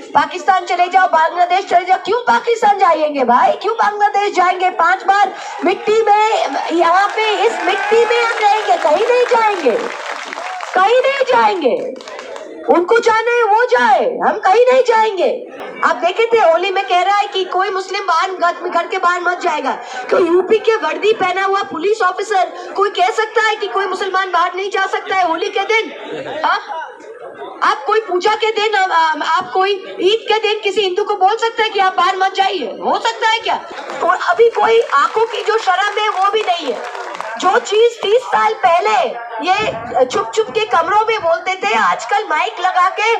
पाकिस्तान चले जाओ, बांग्लादेश चले जाओ। क्यों पाकिस्तान जाएंगे भाई, क्यों बांग्लादेश जाएंगे? 5 बार मिट्टी में, यहाँ पे इस मिट्टी में हम रहेंगे, कहीं नहीं जाएंगे, कहीं नहीं जाएंगे। उनको जाना है वो जाए, हम कहीं नहीं जाएंगे। आप देखे थे होली में कह रहा है कि कोई मुस्लिम बाहर घर के बाहर मत जाएगा। क्यों यूपी के वर्दी पहना हुआ पुलिस ऑफिसर कोई कह सकता है कि कोई मुसलमान बाहर नहीं जा सकता है होली के दिन? आप कोई पूजा के दिन, आप कोई ईद के दिन किसी हिंदू को बोल सकते हैं कि आप बाहर मत जाइए? हो सकता है क्या? और अभी कोई आंखों की जो शर्म है वो भी नहीं है। जो चीज 30 साल पहले ये चुप चुप के कमरों में बोलते थे, आजकल माइक लगा के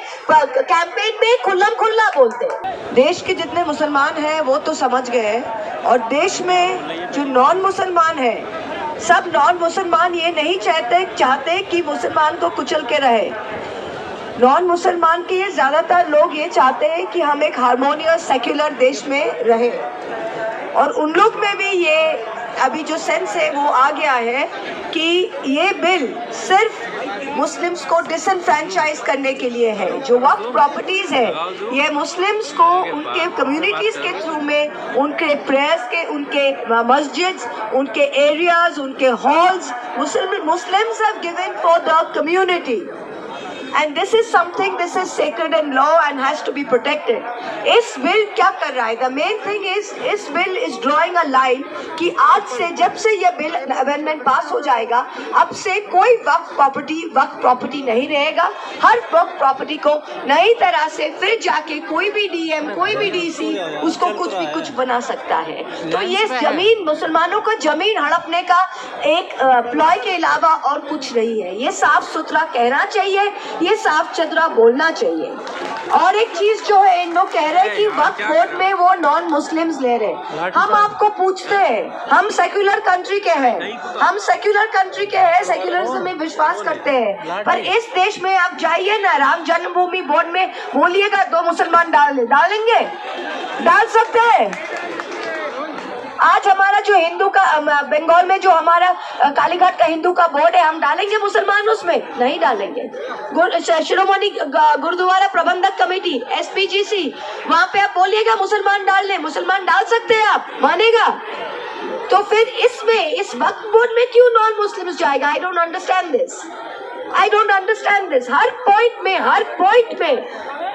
कैंपेन में खुल्लम खुल्ला बोलते। देश के जितने मुसलमान हैं वो तो समझ गए, और देश में जो नॉन मुसलमान हैं, सब नॉन मुसलमान ये नहीं चाहते कि मुसलमान को कुचल के रहे। नॉन मुसलमान के ये ज्यादातर लोग ये चाहते हैं कि हम एक हार्मोनियस सेक्युलर देश में रहे, और उन लोग में भी ये अभी जो सेंस है वो आ गया है कि ये बिल सिर्फ मुस्लिम्स को डिसएनफ्रेंचाइज करने के लिए है। जो वक्फ प्रॉपर्टीज है ये मुस्लिम्स को उनके कम्युनिटीज के थ्रू में, उनके प्रेयर्स के, उनके मस्जिद्स, उनके एरियाज, उनके halls Muslims have given for the community, and this is something, this is sacred and law and has to be protected. इस बिल क्या कर रहा है? The main thing is, इस bill is drawing a line कि आज से, जब से ये बिल अमेंडमेंट पास हो जाएगा, अब से कोई वक्फ प्रॉपर्टी नहीं रहेगा। हर वक्फ प्रॉपर्टी को नई तरह से फिर जाके कोई भी डीएम, कोई भी डीसी उसको कुछ बना सकता है। तो ये जमीन, मुसलमानों को जमीन हड़पने का एक प्लॉय के अलावा और कुछ नहीं है। ये साफ सुथरा कहना चाहिए, ये साफ चतरा बोलना चाहिए। और एक चीज जो है, इन लोग कह रहे हैं कि वक्फ बोर्ड में वो नॉन मुस्लिम्स ले रहे। हम आपको पूछते हैं, हम सेक्युलर कंट्री के हैं, हम सेक्युलर कंट्री के हैं, सेक्युलरिज्म में विश्वास करते हैं, पर इस देश में आप जाइए ना, राम जन्मभूमि बोर्ड में बोलिएगा 2 मुसलमान डालेंगे, डाल सकते हैं। आज हमारा जो हिंदू का, बंगाल में जो हमारा कालीघाट का हिंदू का बोर्ड है, हम डालेंगे मुसलमान उसमें? नहीं डालेंगे। शिरोमणि गुरुद्वारा प्रबंधक कमेटी SPGC, वहाँ पे आप बोलिएगा मुसलमान डालने, मुसलमान डाल सकते हैं, आप मानेगा? तो फिर इसमें, इस वक्फ बोर्ड में क्यों नॉन मुस्लिम्स जाएगा? I don't understand this. Her point में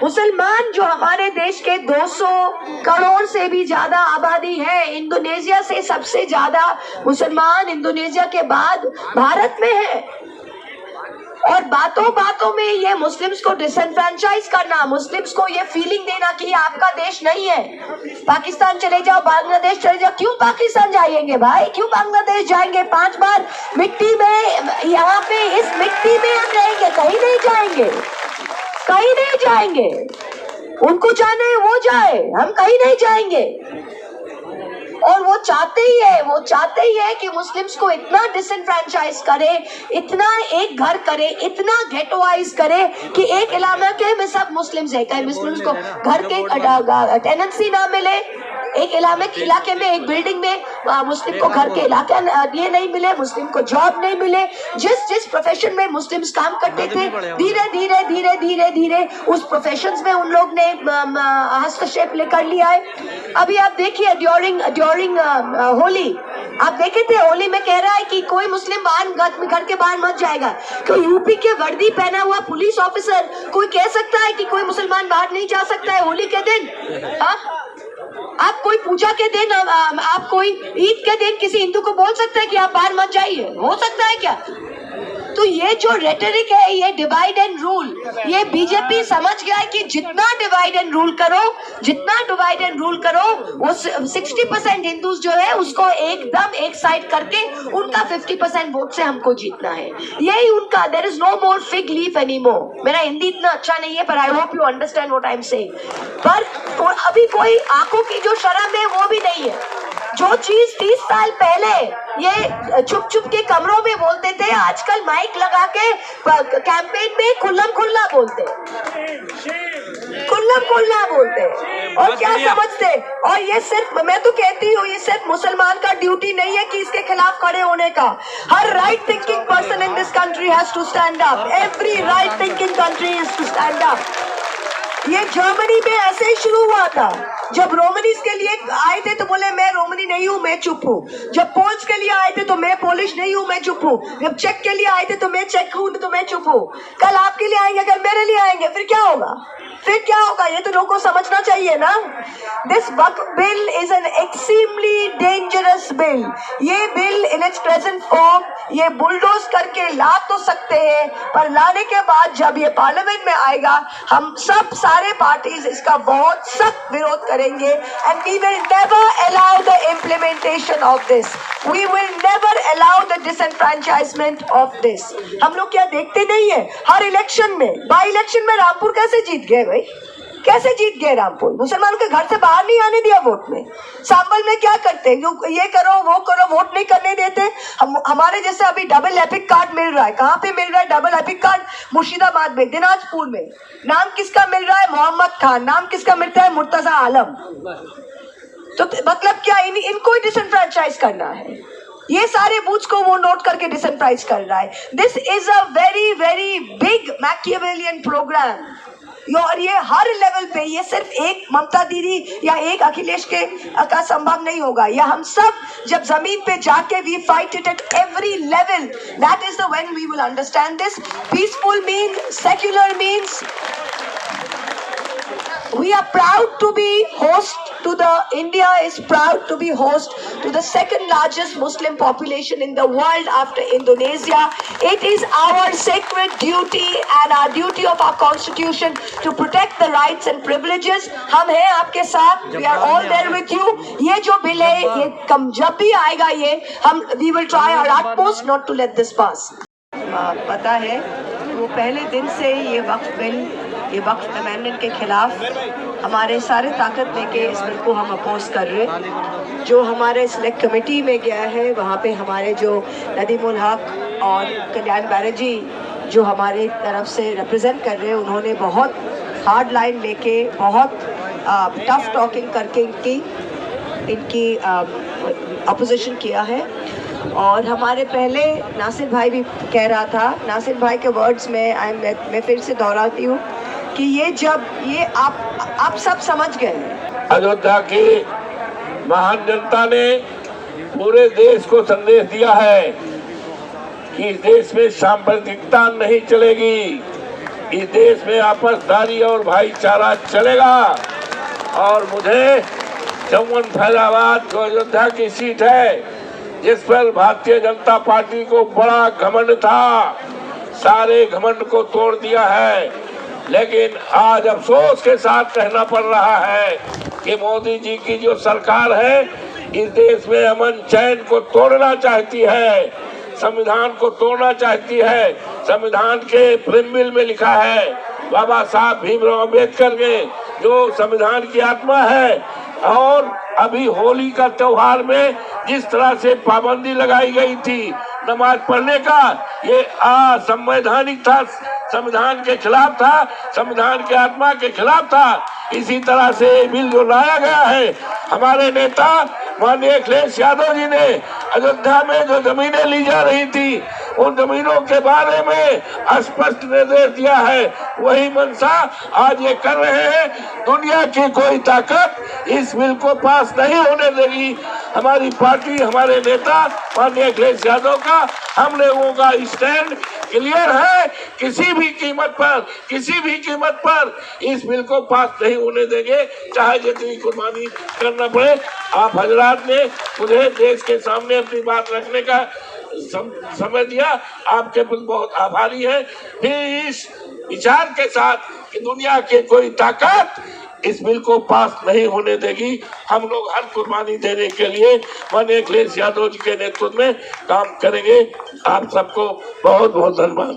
मुसलमान, जो हमारे देश के 200 करोड़ से भी ज्यादा आबादी है, इंडोनेशिया से सबसे ज्यादा मुसलमान इंडोनेशिया के बाद भारत में है, और बातों में ये मुस्लिम्स को डिसएनफ्रेंचाइज करना, मुस्लिम्स को ये फीलिंग देना कि आपका देश नहीं है। पाकिस्तान चले जाओ, बांग्लादेश चले जाओ। क्यों पाकिस्तान जाएंगे भाई, क्यों बांग्लादेश जाएंगे? 5 बार मिट्टी में, यहाँ पे इस मिट्टी में हम रहेंगे, कहीं नहीं जाएंगे, कहीं नहीं जाएंगे। उनको जाना है वो जाए, हम कहीं नहीं जाएंगे। और वो चाहते ही है कि मुस्लिम्स को इतना डिसएनफ्रेंचाइज करे, इतना एक घर करे, इतना गेटोवाइज करे कि एक इलाके में सब मुस्लिम्स है, कहीं मुस्लिम्स को घर के टेनेंसी ना मिले, एक इलाके में, एक बिल्डिंग में मुस्लिम को घर के इलाका ये नहीं मिले, मुस्लिम को जॉब नहीं मिले। जिस प्रोफेशन में मुस्लिम्स काम करते थे, धीरे उस प्रोफेशंस में उन लोग ने हस्तक्षेप कर लिया है। अभी आप देखिए ड्यूरिंग होली, आप देखे थे होली में कह रहा है कि कोई मुस्लिम घर के बाहर मत जाएगा। क्यों यूपी के वर्दी पहना हुआ पुलिस ऑफिसर कोई कह सकता है कि कोई मुसलमान बाहर नहीं जा सकता है होली के दिन? आप कोई पूजा के दिन, आप कोई ईद के दिन किसी हिंदू को बोल सकते हैं कि आप बाहर मत जाइए? हो सकता है क्या? तो ये जो रेटरिक है, ये डिवाइड एंड रूल, ये बीजेपी समझ गया है कि जितना डिवाइड एंड रूल करो वो 60% हिंदूज जो है उसको एकदम एक साइड करके उनका 50% वोट से हमको जीतना है। यही उनका, there is no more fig leaf anymore. मेरा हिंदी इतना अच्छा नहीं है, पर I hope you understand what I am saying. पर अभी कोई आंखों की जो शर्म है वो भी नहीं है। जो चीज 30 साल पहले ये चुप चुप के कमरों में बोलते थे, आजकल माइक लगा के कैंपेन में खुल्लम खुल्ला बोलते। और क्या समझते? और ये सिर्फ, मैं तो कहती हूँ, ये सिर्फ मुसलमान का ड्यूटी नहीं है कि इसके खिलाफ खड़े होने का। हर right thinking person in this country has to stand up. Every right thinking country is to stand up. ये जर्मनी में ऐसे ही शुरू हुआ था। जब रोमनीज के लिए आए थे तो बोले मैं रोमनी नहीं हूं, मैं चुप हूं। जब पोल्स के लिए आए थे तो मैं पोलिश नहीं हूं, मैं चुप हूं। जब चेक के लिए आए थे तो मैं चेक हूं, तो मैं चुप हूं। कल आपके लिए आएंगे, कल मेरे लिए आएंगे, फिर क्या होगा? फिर क्या होगा? ये तो लोगों को समझना चाहिए ना। This Waqf bill is an extremely dangerous bill. ये bill in its present form ये बुलडोज करके ला तो सकते हैं, पर लाने के बाद जब ये पार्लियामेंट में आएगा हम सब सारे पार्टीज इसका बहुत सख्त विरोध करेंगे। And we will never allow the implementation of this, we will never allow the disenfranchisement of this. हम लोग क्या देखते नहीं है हर इलेक्शन में? बाई इलेक्शन में रामपुर कैसे जीत गए भाई? कैसे जीत गए रामपुर? मुसलमानों के घर से बाहर नहीं आने दिया वोट में। सांबल में क्या करते हैं? ये करो वो करो, वोट नहीं करने देते। हमारे जैसे अभी डबल एपिक कार्ड मिल रहा है। कहाँ पे मिल रहा है डबल एपिक कार्ड? मुर्शिदाबाद में, दिनाजपुर में। नाम किसका मिल रहा है? मोहम्मद खान। नाम किसका मिलता है? मुर्तजा आलम। तो मतलब क्या इनको डिसएनफ्रेंचाइज करना है? ये सारे बूथ्स को वो नोट करके डिसएनफ्रेंचाइज कर रहा है। This is a very very big Machiavellian program. और ये हर लेवल पे, ये सिर्फ एक ममता दीदी या एक अखिलेश के का संभव नहीं होगा। ये हम सब जब जमीन पे जाके we fight it at every level, that is the when we will understand this. Peaceful mean, secular means we are proud to be host to the India is proud to be host to the second largest Muslim population in the world after Indonesia. It is our sacred duty and our duty of our constitution to protect the rights and privileges. हम हैं आपके साथ, we are all there with you. ये जो bill है ये कम जब भी आएगा ये हम we will try our utmost not to let this pass. पता है वो पहले दिन से ये वक्फ बिल, ये वक्फ अमेंडमेंट के खिलाफ हमारे सारे ताकत लेके इस बिल को हम अपोज कर रहे हैं। जो हमारे सिलेक्ट कमेटी में गया है वहाँ पे हमारे जो नदीमुल हक और कल्याण बैनर्जी जो हमारे तरफ से रिप्रेजेंट कर रहे हैं, उन्होंने बहुत हार्ड लाइन लेके बहुत टफ टॉकिंग करके इनकी अपोजिशन किया है। और हमारे पहले नासिर भाई भी कह रहा था, नासिर भाई के वर्ड्स में मैं फिर से दोहराती हूँ कि ये जब ये आप सब समझ गए। अयोध्या की महान जनता ने पूरे देश को संदेश दिया है कि इस देश में सांप्रदायिकता नहीं चलेगी, इस देश में आपसदारी और भाईचारा चलेगा। और मुझे चौवन फैजाबाद जो अयोध्या की सीट है जिस पर भारतीय जनता पार्टी को बड़ा घमंड था, सारे घमंड को तोड़ दिया है। लेकिन आज अफसोस के साथ कहना पड़ रहा है कि मोदी जी की जो सरकार है इस देश में अमन चैन को तोड़ना चाहती है, संविधान को तोड़ना चाहती है। संविधान के प्रीम्बिल में लिखा है बाबा साहब भीमराव अम्बेडकर ने जो संविधान की आत्मा है। और अभी होली का त्योहार में जिस तरह से पाबंदी लगाई गई थी नमाज पढ़ने का, ये असंवैधानिक था, संविधान के खिलाफ था, संविधान के आत्मा के खिलाफ था। इसी तरह से बिल जो लाया गया है, हमारे नेता माननीय अखिलेश यादव जी ने अयोध्या में जो जमीनें ली जा रही थी उन जमीनों के बारे में स्पष्ट निर्देश दिया है। वही मंशा आज ये कर रहे हैं। दुनिया की कोई ताकत इस बिल को पास नहीं होने देगी। हमारी पार्टी, हमारे नेता माननीय अखिलेश यादव का, हम लोगों का स्टैंड क्लियर है। किसी भी कीमत पर इस बिल को पास नहीं होने देंगे, चाहे जितनी कुर्बानी करना पड़े। आप हजरात ने मुझे देश के सामने अपनी बात रखने का समय दिया, आपके बहुत आभारी है। फिर इस विचार के साथ कि दुनिया के कोई ताकत इस बिल को पास नहीं होने देगी, हम लोग हर कुर्बानी देने के लिए माननीय अखिलेश यादव जी के नेतृत्व में काम करेंगे। आप सबको बहुत बहुत धन्यवाद।